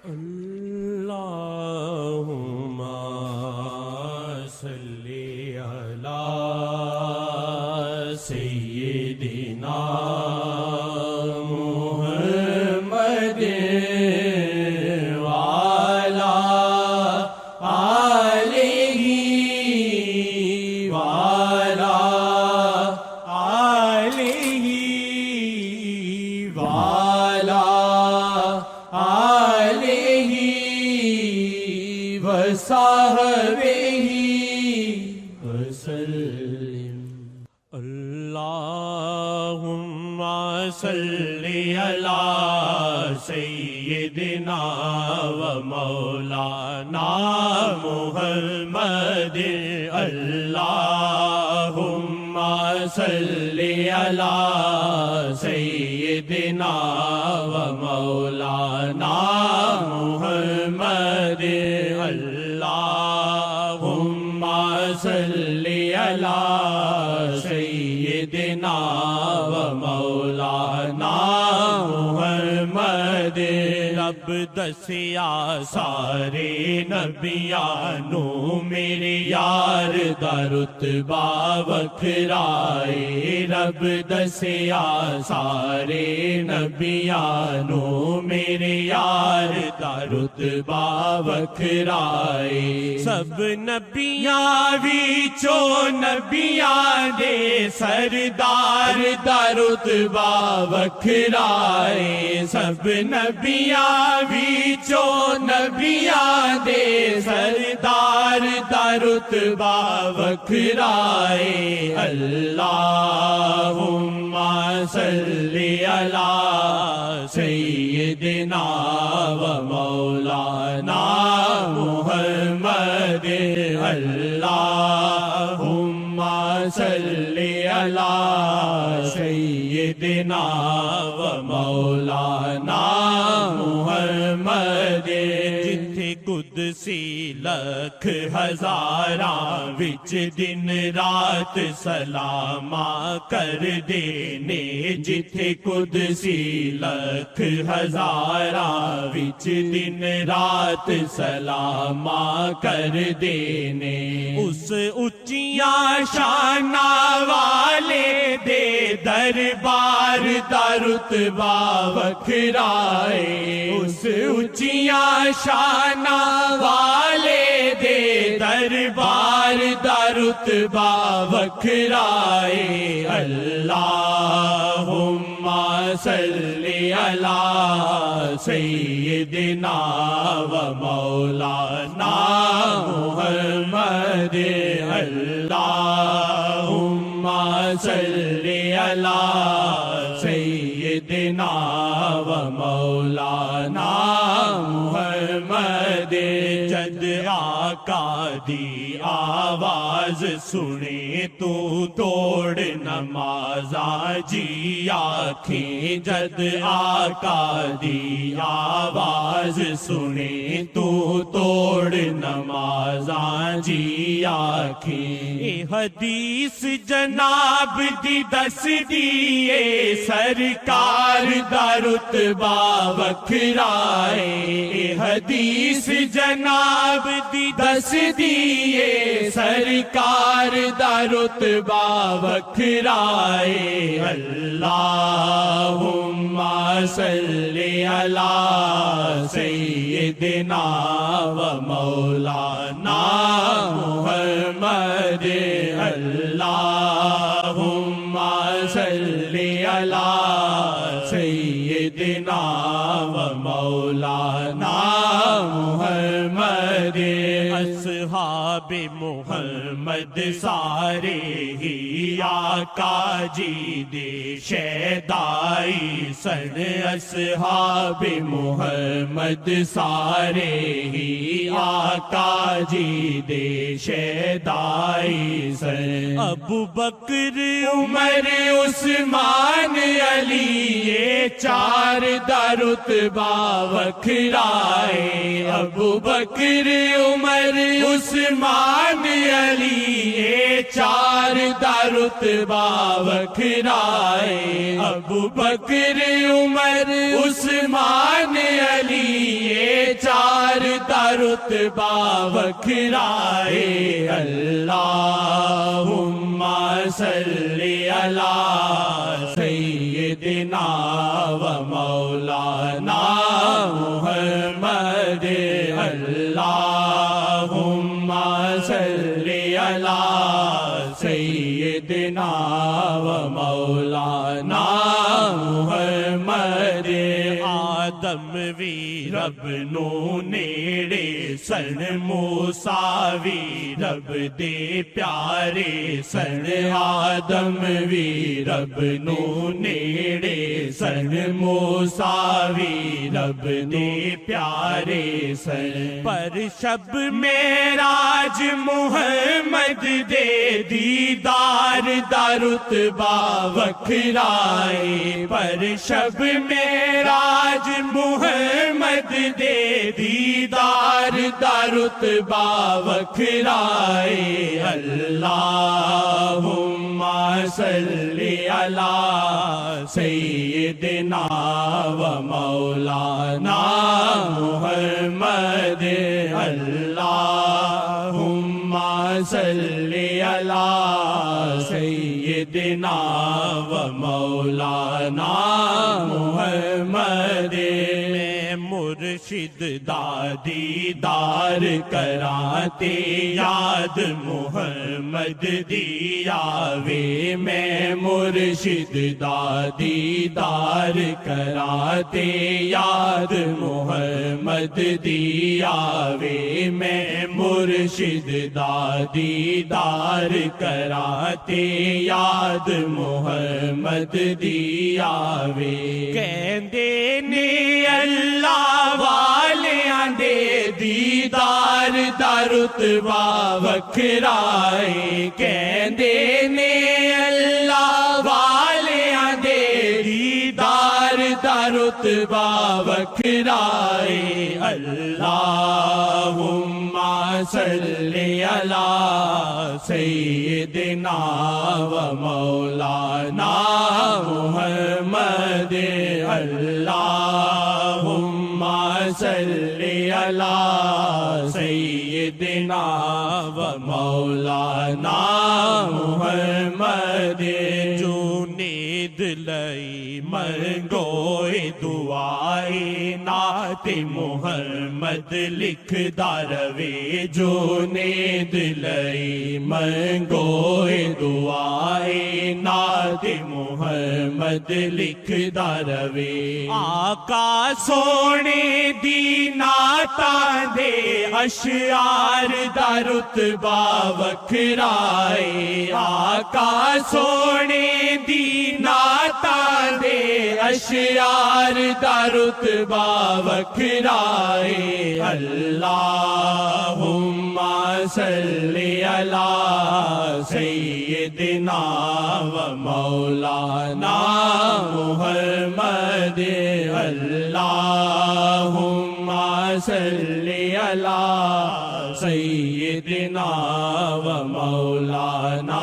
اللهم صلی علی سیدنا محمد وعلی آلہ وعلی آلہ وعلی آلہ وصحبہ وسلم۔ اللہم صلی علی سیدنا ومولانا محمد۔ اللہم صلی علی سیدنا ومولانا محمد۔ اللہم صلی علی سیدنا ومولانا محمد۔ رب دسیا سارے نبیانو میرے یار دا رتبہ وکھرائے۔ رب دسیا سارے نبیانو میرے یار دا رتبہ وکھرائے۔ سب نبیاں وچوں نبیاں دے سردار دا رتبہ وکھرائے۔ سب نبیاں وچوں نبیاں دے سردار دا رتبہ وکھرائے۔ اللہم صلی علی سیدنا ومولانا محمد۔ اللہم صلی علی سیدنا ومولانا محمد۔ جتھے قدسی لکھ ہزاراں وچ دن رات سلاماں کر دینے۔ جتھے قدسی لکھ ہزاراں وچ دن رات سلاماں کر دینے۔ اس اچیاں شاناں والے دے دربار دا رتبہ وکھرائے۔ اس اچیاں شاناں والے دے دربار دا رتبہ وکھرائے۔ اللہم صلی علی سیدنا ومولانا محمد۔ اللہم صلی علی سیدنا ومولانا محمد۔ جد آقا دی آواز سنے تو توڑ نمازاں جی آنکھیں۔ جد آقا دی آواز سنے تو توڑ نمازاں جی آنکھیں۔ اے حدیث جناب دی دس دیے سرکار دا رتبہ وکھرائے۔ اے حدیث جناب دی دس دیے سرکار دا رتبہ وکھرائے۔ اللہم صلی علی سیدنا ومولانا محمد۔ اللہم صلی علی سیدنا ومولانا محمد۔ اصحاب محمد سارے ہی آقا جی دے شیدائی سن۔ اصحاب محمد سارے ہی آقا جی دے شیدائی سن۔ ابو بکر عمر عثمان علی یہ چار دا رتبہ وکھرائے۔ ابو بکر عمر عثمان علی یہ چار دا رتبہ وکھرائے۔ ابو بکر عمر عثمان علی یہ چار رتبہ وکھرائے اللہم صلی علی سیدنا و مولانا محمد اللہم صلی علی سیدنا و مولانا محمد آدم وی رب نو نیڑے سن موسیٰ وی رب دے پیارے سن آدم وی رب نو نیڑے سن موسیٰ وی رب دے پیارے سن پر شب معراج محمد دے دیدار دا رتبہ وکھرائے پر شب معراج محمد دے دیدار دا رتبہ وکھرائے اللہم صلی علی سیدنا و مولانا محمد اللہم صلی علی سیدنا و مولانا محمد مرشد دادی دار کراتے یاد محمد دیا وے میں مرشد دادی دار کراتے یاد محمد دیا وے میں مرشد دادی دار کراتے یاد محمد دیا وے کہندے نے اللہ والیاں دے دیدار دا رتبہ وکھرائے کہندے نے اللہ والیاں دے دیدار دا رتبہ وکھرائے اللہم صلی علی سیدنا و مولانا محمد اللہم صلی علی سیدنا و مولانا محمد جو نید لئی منگوئے دعائے نعت محمد لکھ داروے جو نید لئی منگوئے دعائے نعت محمد لکھ داروے آقا سونے دی نعتاں دے اشعار دا رتبہ وکھرائے آقا سونے دی نعتاں دے اشعار دا رتبہ وکھرائے اللہم صلی علی سیدنا و مولانا محمد اللہم صلی علی سیدنا و مولانا